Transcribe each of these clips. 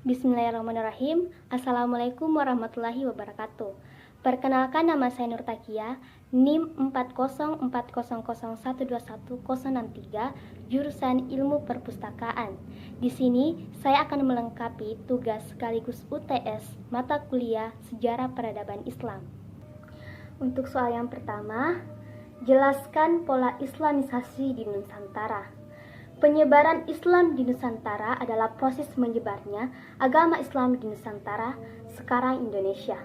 Bismillahirrahmanirrahim. Assalamualaikum warahmatullahi wabarakatuh. Perkenalkan, nama saya Nur Takia, NIM 40400012103, jurusan Ilmu Perpustakaan. Di sini saya akan melengkapi tugas sekaligus UTS mata kuliah Sejarah Peradaban Islam. Untuk soal yang pertama, jelaskan pola Islamisasi di Nusantara. Penyebaran Islam di Nusantara adalah proses menyebarnya agama Islam di Nusantara, sekarang Indonesia.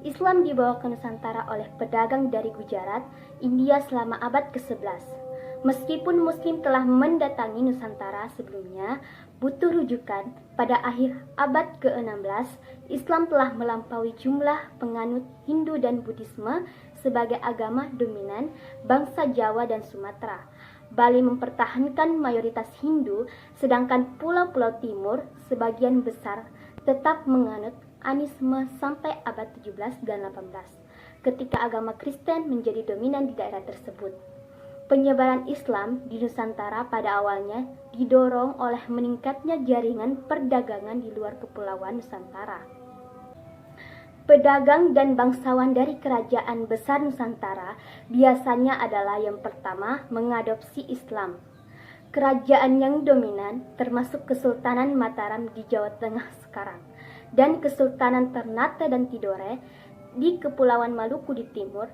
Islam dibawa ke Nusantara oleh pedagang dari Gujarat, India selama abad ke-11. Meskipun Muslim telah mendatangi Nusantara sebelumnya, butuh rujukan pada akhir abad ke-16, Islam telah melampaui jumlah penganut Hindu dan Buddhisme sebagai agama dominan bangsa Jawa dan Sumatera. Bali mempertahankan mayoritas Hindu, sedangkan pulau-pulau timur sebagian besar tetap menganut animisme sampai abad 17 dan 18, ketika agama Kristen menjadi dominan di daerah tersebut. Penyebaran Islam di Nusantara pada awalnya didorong oleh meningkatnya jaringan perdagangan di luar kepulauan Nusantara. Pedagang dan bangsawan dari kerajaan besar Nusantara biasanya adalah yang pertama mengadopsi Islam. Kerajaan yang dominan termasuk Kesultanan Mataram di Jawa Tengah sekarang dan Kesultanan Ternate dan Tidore di Kepulauan Maluku di timur.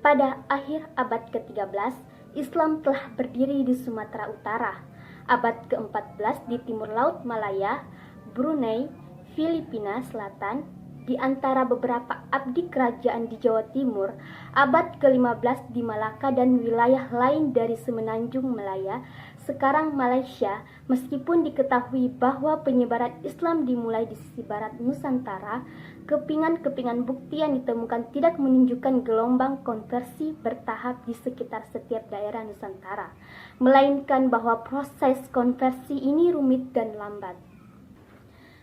Pada akhir abad ke-13, Islam telah berdiri di Sumatera Utara. Abad ke-14 di timur Laut Malaya, Brunei, Filipina Selatan, di antara beberapa abdi kerajaan di Jawa Timur, abad ke-15 di Malaka dan wilayah lain dari Semenanjung Malaya, sekarang Malaysia. Meskipun diketahui bahwa penyebaran Islam dimulai di sisi barat Nusantara, kepingan-kepingan bukti yang ditemukan tidak menunjukkan gelombang konversi bertahap di sekitar setiap daerah Nusantara, melainkan bahwa proses konversi ini rumit dan lambat.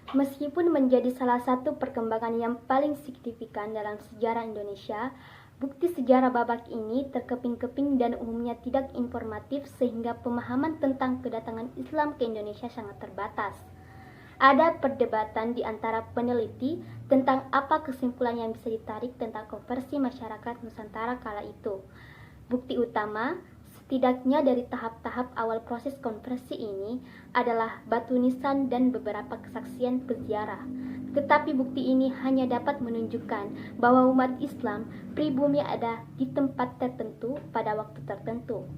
Meskipun menjadi salah satu perkembangan yang paling signifikan dalam sejarah Indonesia, bukti sejarah babak ini terkeping-keping dan umumnya tidak informatif sehingga pemahaman tentang kedatangan Islam ke Indonesia sangat terbatas. Ada perdebatan di antara peneliti tentang apa kesimpulan yang bisa ditarik tentang konversi masyarakat Nusantara kala itu. Bukti utama setidaknya dari tahap-tahap awal proses konversi ini adalah batu nisan dan beberapa kesaksian peziarah. Tetapi bukti ini hanya dapat menunjukkan bahwa umat Islam pribumi ada di tempat tertentu pada waktu tertentu.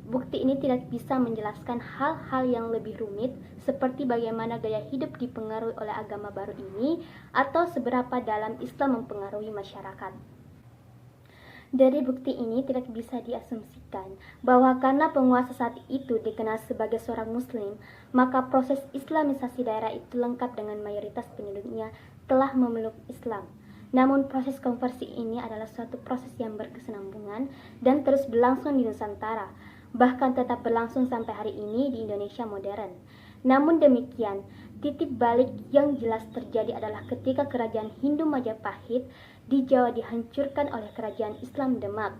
Bukti ini tidak bisa menjelaskan hal-hal yang lebih rumit seperti bagaimana gaya hidup dipengaruhi oleh agama baru ini atau seberapa dalam Islam mempengaruhi masyarakat. Dari bukti ini tidak bisa diasumsikan bahwa karena penguasa saat itu dikenal sebagai seorang Muslim, maka proses Islamisasi daerah itu lengkap dengan mayoritas penduduknya telah memeluk Islam. Namun proses konversi ini adalah suatu proses yang berkesinambungan dan terus berlangsung di Nusantara, bahkan tetap berlangsung sampai hari ini di Indonesia modern. Namun demikian, titik balik yang jelas terjadi adalah ketika kerajaan Hindu Majapahit di Jawa dihancurkan oleh kerajaan Islam Demak.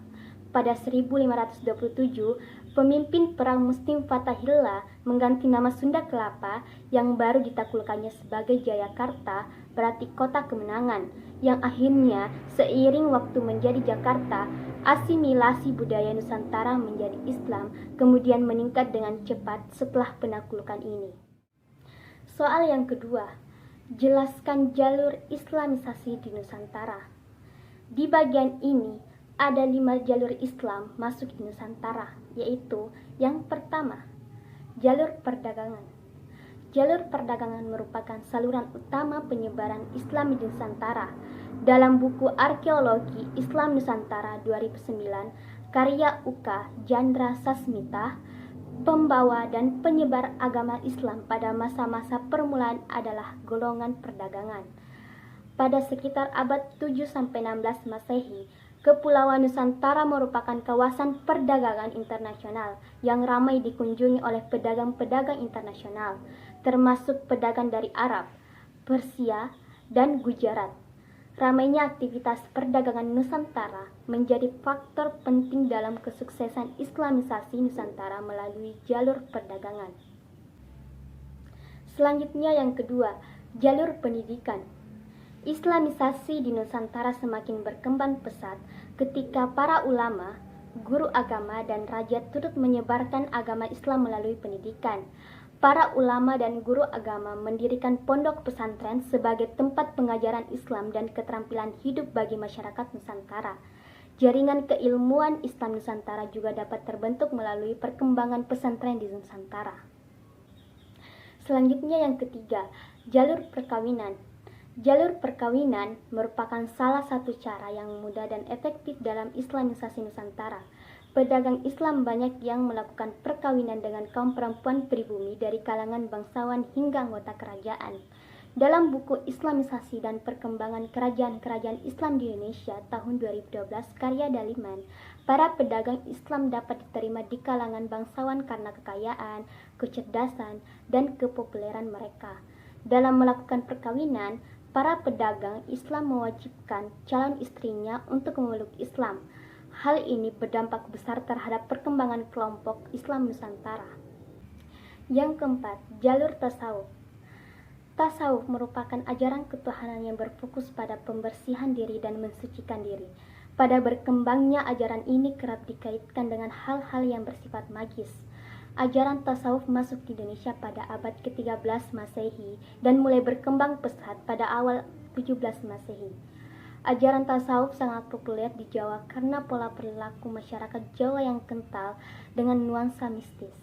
Pada 1527, pemimpin perang Muslim Fathahillah mengganti nama Sunda Kelapa yang baru ditaklukkannya sebagai Jayakarta, berarti kota kemenangan, yang akhirnya seiring waktu menjadi Jakarta. Asimilasi budaya Nusantara menjadi Islam kemudian meningkat dengan cepat setelah penaklukan ini. Soal yang kedua, jelaskan jalur Islamisasi di Nusantara. Di bagian ini ada 5 jalur Islam masuk di Nusantara, yaitu yang pertama, jalur perdagangan. Jalur perdagangan merupakan saluran utama penyebaran Islam di Nusantara. Dalam buku Arkeologi Islam Nusantara 2009, karya Uka Jandra Sasmita, pembawa dan penyebar agama Islam pada masa-masa permulaan adalah golongan perdagangan. Pada sekitar abad 7-16 Masehi, Kepulauan Nusantara merupakan kawasan perdagangan internasional yang ramai dikunjungi oleh pedagang-pedagang internasional, termasuk pedagang dari Arab, Persia, dan Gujarat. Ramainya aktivitas perdagangan Nusantara menjadi faktor penting dalam kesuksesan Islamisasi Nusantara melalui jalur perdagangan. Selanjutnya yang kedua, Jalur pendidikan. Islamisasi di Nusantara semakin berkembang pesat ketika para ulama, guru agama, dan raja turut menyebarkan agama Islam melalui pendidikan. Para ulama dan guru agama mendirikan pondok pesantren sebagai tempat pengajaran Islam dan keterampilan hidup bagi masyarakat Nusantara. Jaringan keilmuan Islam Nusantara juga dapat terbentuk melalui perkembangan pesantren di Nusantara. Selanjutnya yang ketiga, jalur perkawinan. Jalur perkawinan merupakan salah satu cara yang mudah dan efektif dalam Islamisasi Nusantara. Pedagang Islam banyak yang melakukan perkawinan dengan kaum perempuan pribumi dari kalangan bangsawan hingga anggota kerajaan. Dalam buku Islamisasi dan Perkembangan Kerajaan-Kerajaan Islam di Indonesia tahun 2012 karya Daliman, para pedagang Islam dapat diterima di kalangan bangsawan karena kekayaan, kecerdasan, dan kepopuleran mereka. Dalam melakukan perkawinan, para pedagang Islam mewajibkan calon istrinya untuk memeluk Islam. Hal ini berdampak besar terhadap perkembangan kelompok Islam Nusantara. Yang keempat, jalur tasawuf. Tasawuf merupakan ajaran ketuhanan yang berfokus pada pembersihan diri dan mensucikan diri. Pada berkembangnya ajaran ini kerap dikaitkan dengan hal-hal yang bersifat magis. Ajaran tasawuf masuk di Indonesia pada abad ke-13 Masehi dan mulai berkembang pesat pada awal 17 Masehi. Ajaran tasawuf sangat populer di Jawa karena pola perilaku masyarakat Jawa yang kental dengan nuansa mistis.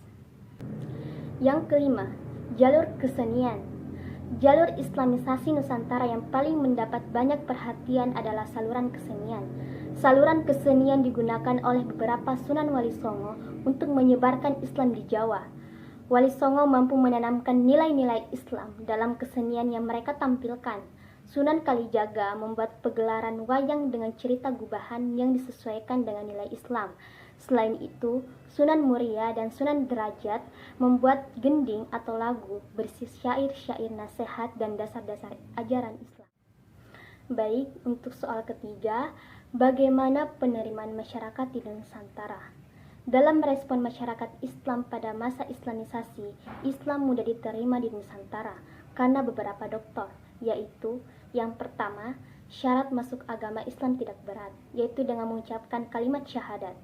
Yang kelima, jalur kesenian. Jalur Islamisasi Nusantara yang paling mendapat banyak perhatian adalah saluran kesenian. Saluran kesenian digunakan oleh beberapa Sunan Wali Songo untuk menyebarkan Islam di Jawa. Wali Songo mampu menanamkan nilai-nilai Islam dalam kesenian yang mereka tampilkan. Sunan Kalijaga membuat pegelaran wayang dengan cerita gubahan yang disesuaikan dengan nilai Islam. Selain itu, Sunan Muria dan Sunan Derajat membuat gending atau lagu berisi syair-syair nasihat dan dasar-dasar ajaran Islam. Baik, untuk soal ketiga, bagaimana penerimaan masyarakat di Nusantara? Dalam merespon masyarakat Islam pada masa Islamisasi, Islam mudah diterima di Nusantara karena beberapa faktor, yaitu yang pertama, syarat masuk agama Islam tidak berat, yaitu dengan mengucapkan kalimat syahadat.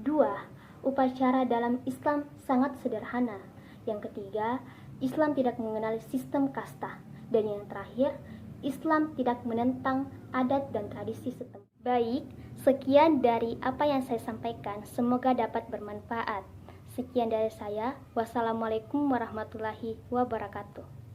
2. Upacara dalam Islam sangat sederhana. Yang ketiga, Islam tidak mengenal sistem kasta. Dan yang terakhir, Islam tidak menentang adat dan tradisi setempat. Baik, sekian dari apa yang saya sampaikan. Semoga dapat bermanfaat. Sekian dari saya. Wassalamualaikum warahmatullahi wabarakatuh.